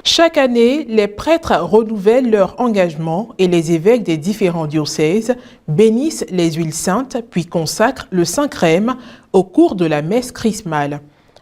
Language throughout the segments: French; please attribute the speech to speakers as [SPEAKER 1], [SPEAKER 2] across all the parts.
[SPEAKER 1] Chaque année, les prêtres renouvellent leur engagement et les évêques des différents diocèses bénissent les huiles saintes puis consacrent le Saint-Crème au cours de la messe chrismale.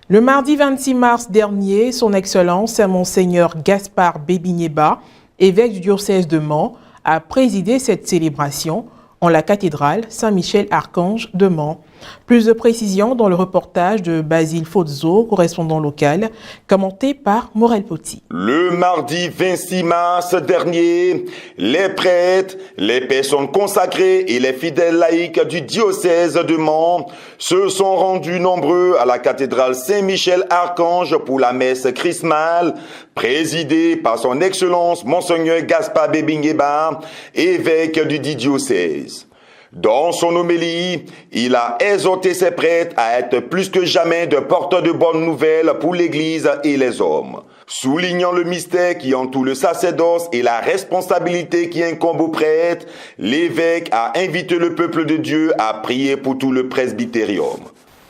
[SPEAKER 1] Le mardi 26 mars dernier, son Excellence Monseigneur Gaspard Bébigneba, évêque du diocèse de Mans, a présidé cette célébration en la cathédrale Saint-Michel-Archange de Mans. Plus de précisions dans le reportage de Basile Fozzo, correspondant local, commenté par Morel Poti.
[SPEAKER 2] Le mardi 26 mars dernier, les prêtres, les personnes consacrées et les fidèles laïcs du diocèse de Mans se sont rendus nombreux à la cathédrale Saint-Michel-Archange pour la messe chrismale, présidée par son Excellence Monseigneur Gaspard Bébigneba, évêque du dit diocèse. Dans son homélie, il a exhorté ses prêtres à être plus que jamais de porteurs de bonnes nouvelles pour l'Église et les hommes. Soulignant le mystère qui entoure le sacerdoce et la responsabilité qui incombe aux prêtres, l'évêque a invité le peuple de Dieu à prier pour tout le presbytérium.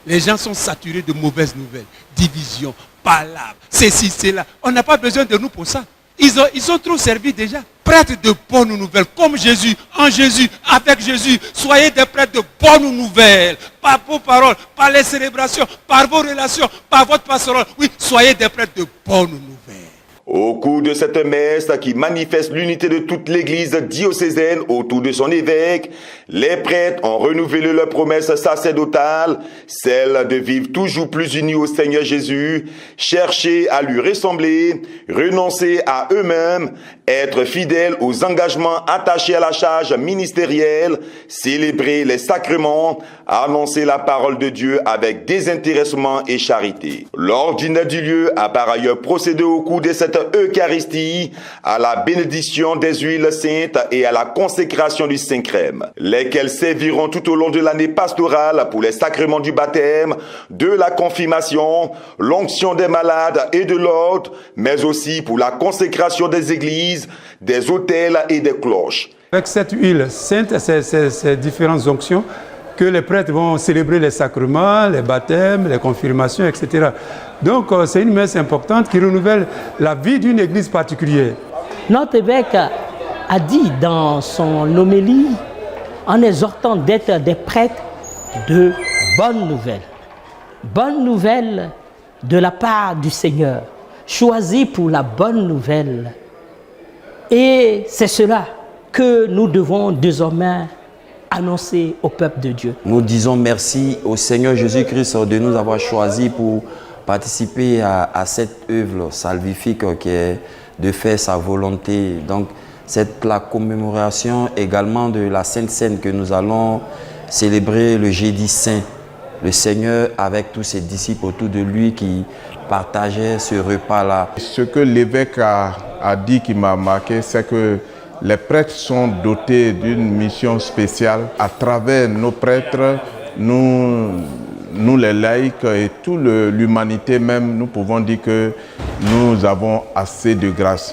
[SPEAKER 3] Les gens sont saturés de mauvaises nouvelles, divisions, palabres, ceci, cela. On n'a pas besoin de nous pour ça. Ils ont trop servi déjà. Prêtres de bonnes nouvelles, comme Jésus, en Jésus, avec Jésus. Soyez des prêtres de bonnes nouvelles. Par vos paroles, par les célébrations, par vos relations, par votre pastoral. Oui, soyez des prêtres de bonnes nouvelles.
[SPEAKER 2] Au cours de cette messe qui manifeste l'unité de toute l'Église diocésaine autour de son évêque, les prêtres ont renouvelé leur promesse sacerdotale, celle de vivre toujours plus unis au Seigneur Jésus, chercher à lui ressembler, renoncer à eux-mêmes, être fidèles aux engagements attachés à la charge ministérielle, célébrer les sacrements, annoncer la parole de Dieu avec désintéressement et charité. L'ordinaire du lieu a par ailleurs procédé au cours de cette Eucharistie à la bénédiction des huiles saintes et à la consécration du Saint-Crème, lesquelles serviront tout au long de l'année pastorale pour les sacrements du baptême, de la confirmation, l'onction des malades et de l'ordre, mais aussi pour la consécration des églises, des autels et des cloches.
[SPEAKER 4] Avec cette huile sainte, ces différentes onctions, que les prêtres vont célébrer les sacrements, les baptêmes, les confirmations, etc. Donc c'est une messe importante qui renouvelle la vie d'une église particulière.
[SPEAKER 5] Notre évêque a dit dans son homélie, en exhortant d'être des prêtres de bonnes nouvelles. Bonnes nouvelles de la part du Seigneur, choisis pour la bonne nouvelle. Et c'est cela que nous devons désormais annoncer au peuple de Dieu.
[SPEAKER 6] Nous disons merci au Seigneur Jésus-Christ de nous avoir choisis pour participer à cette œuvre salvifique qui est de faire sa volonté. Donc, c'est la commémoration également de la Sainte Seine que nous allons célébrer le jeudi saint. Le Seigneur avec tous ses disciples autour de lui qui partageaient ce repas-là.
[SPEAKER 7] Ce que l'évêque a dit qui m'a marqué, c'est que les prêtres sont dotés d'une mission spéciale. À travers nos prêtres, nous les laïcs et toute l'humanité même, nous pouvons dire que nous avons assez de grâce.